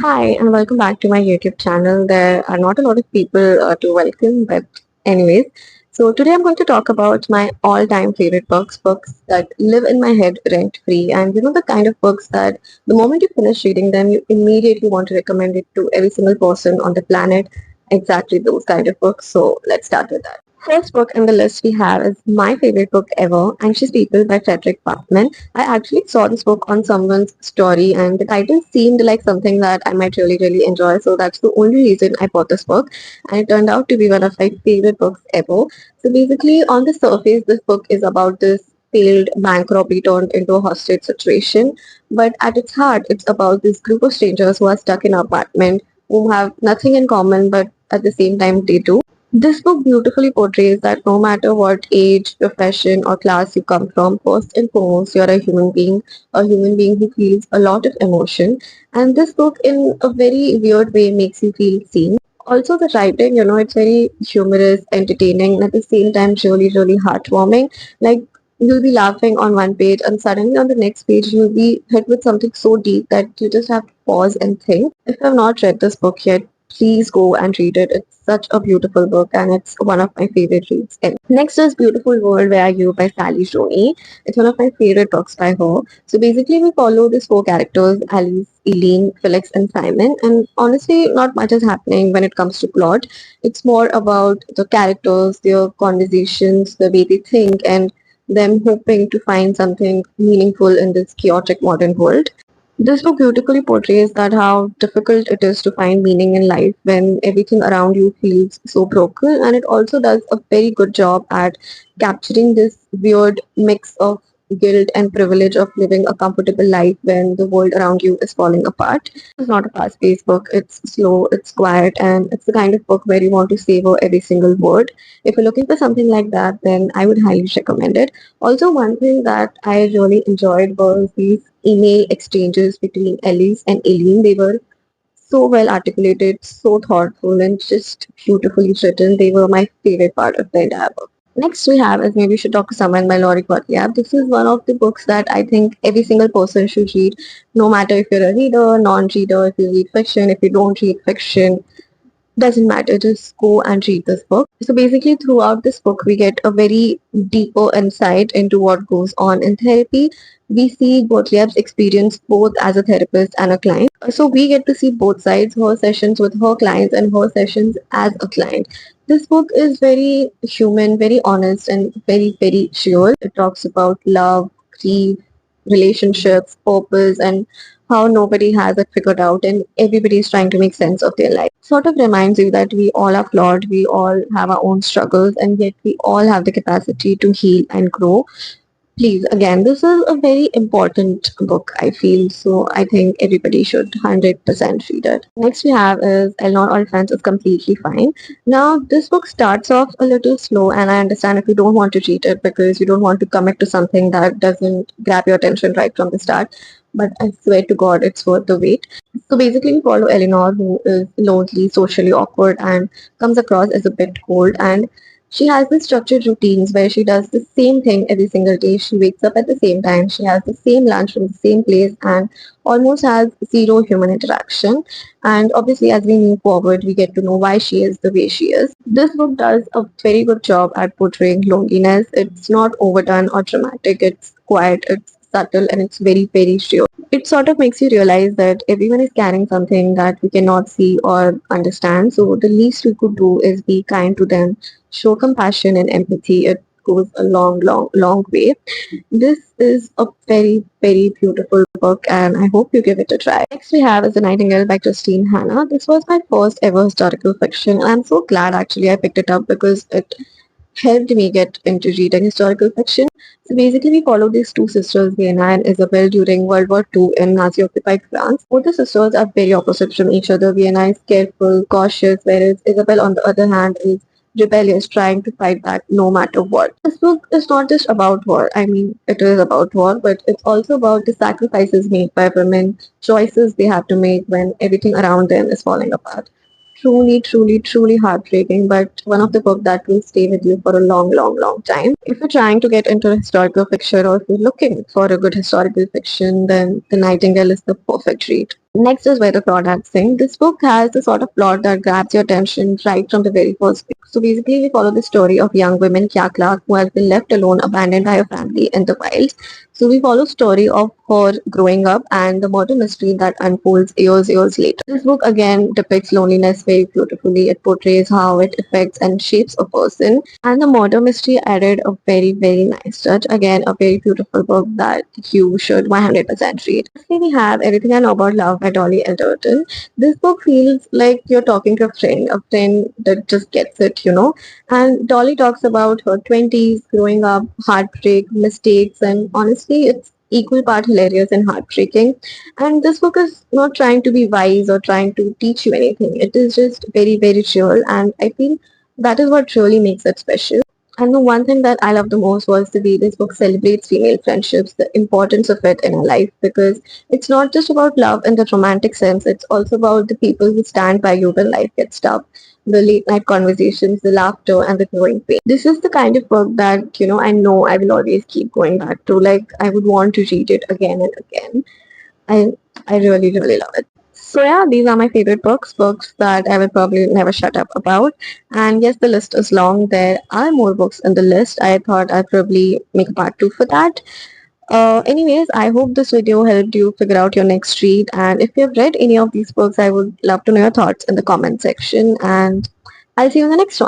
Hi, and welcome back to my YouTube channel. There are not a lot of people to welcome, but anyways. So today I'm going to talk about my all-time favorite books that live in my head rent-free, and the kind of books that the moment you finish reading them, you immediately want to recommend it to every single person on the planet. Exactly those kind of books. So let's start with that. First book in the list we have is my favorite book ever, Anxious People by Frederick Backman. I actually saw this book on someone's story, and the title seemed like something that I might really enjoy. So that's the only reason I bought this book, and it turned out to be one of my favorite books ever. So basically, on the surface, this book is about this failed bank robbery turned into a hostage situation, but at its heart, it's about this group of strangers who are stuck in an apartment who have nothing in common, but at the same time they do. This book beautifully portrays that no matter what age, profession, or class you come from, first and foremost, you're a human being who feels a lot of emotion. And this book, in a very weird way, makes you feel seen. Also, the writing, it's very humorous, entertaining, and at the same time, really heartwarming. Like, you'll be laughing on one page, and suddenly on the next page, you'll be hit with something so deep that you just have to pause and think. If you have not read this book yet, please go and read it. It's such a beautiful book and it's one of my favorite reads. And next is Beautiful World Where Are You by Sally Rooney. It's one of my favorite books by her. So basically we follow these four characters, Alice, Eileen, Felix and Simon, and honestly not much is happening when it comes to plot. It's more about the characters, their conversations, the way they think and them hoping to find something meaningful in this chaotic modern world. This book beautifully portrays that how difficult it is to find meaning in life when everything around you feels so broken, and it also does a very good job at capturing this weird mix of guilt and privilege of living a comfortable life when the world around you is falling apart. It's not a fast-paced book, it's slow, it's quiet, and it's the kind of book where you want to savor every single word. If you're looking for something like that, then I would highly recommend it. Also, one thing that I really enjoyed was these email exchanges between Elise and Eileen. They were so well articulated, so thoughtful, and just beautifully written. They were my favorite part of the entire book. Next we have is Maybe You Should Talk to Someone by Laurie Gottlieb. This is one of the books that I think every single person should read, no matter if you're a reader, non-reader, if you read fiction, if you don't read fiction, doesn't matter, just go and read this book. So basically throughout this book we get a very deeper insight into what goes on in therapy. We see Gottlieb's experience both as a therapist and a client, so we get to see both sides, her sessions with her clients and her sessions as a client. This book is very human, very honest and very real. It talks about love, grief, relationships, purpose, and how nobody has it figured out and everybody is trying to make sense of their life. Sort of reminds you that we all are flawed, we all have our own struggles, and yet we all have the capacity to heal and grow. Please, again, this is a very important book, I feel, so I think everybody should 100% read it. Next we have is Eleanor Oliphant is Completely Fine. Now, this book starts off a little slow, and I understand if you don't want to read it because you don't want to commit to something that doesn't grab your attention right from the start, but I swear to God, it's worth the wait. So basically, we follow Eleanor, who is lonely, socially awkward, and comes across as a bit cold, and she has this structured routines where she does the same thing every single day. She wakes up at the same time, she has the same lunch from the same place, and almost has zero human interaction. And obviously, as we move forward, we get to know why she is the way she is. This book does a very good job at portraying loneliness. It's not overdone or dramatic, it's quiet, it's subtle, and it's very real. It sort of makes you realize that everyone is carrying something that we cannot see or understand. So the least we could do is be kind to them, show compassion and empathy. It goes a long way. This is a very beautiful book and I hope you give it a try. Next we have is The Nightingale by Christine Hanna. This was my first ever historical fiction and I'm so glad actually I picked it up because it helped me get into reading historical fiction. So basically, we follow these two sisters, Vienna and Isabel, during World War II in Nazi-occupied France. Both the sisters are very opposite from each other. Vienna is careful, cautious, whereas Isabel, on the other hand, is rebellious, trying to fight back no matter what. This book is not just about war. I mean, it is about war, but it's also about the sacrifices made by women, choices they have to make when everything around them is falling apart. Truly heartbreaking, but one of the books that will stay with you for a long time. If you're trying to get into historical fiction or if you're looking for a good historical fiction, then The Nightingale is the perfect read. Next is Where the Crawdads Sing. This book has the sort of plot that grabs your attention right from the very first page. So basically, we follow the story of young woman Kya Clark who has been left alone, abandoned by her family in the wild. So we follow story of her growing up and the murder mystery that unfolds years later. This book again depicts loneliness very beautifully. It portrays how it affects and shapes a person. And the murder mystery added a very nice touch. Again, a very beautiful book that you should 100% read. Lastly, we have Everything I Know About Love by Dolly Alderton. This book feels like you're talking to a friend that just gets it. And Dolly talks about her 20s, growing up, heartbreak, mistakes, and honestly, it's equal part hilarious and heartbreaking. And this book is not trying to be wise or trying to teach you anything. It is just very real, and I feel that is what really makes it special. And the one thing that I love the most was the way this book celebrates female friendships, the importance of it in our life, because it's not just about love in the romantic sense, it's also about the people who stand by you when life gets tough, the late night conversations, the laughter, and the growing pain. This is the kind of book that I know I will always keep going back to. Like, I would want to read it again and again. I I really love it. So yeah, these are my favorite books that I will probably never shut up about. And yes, the list is long. There are more books in the list. I thought I'd probably make a part two for that. Anyways, I hope this video helped you figure out your next read. And if you've read any of these books, I would love to know your thoughts in the comment section. And I'll see you in the next one.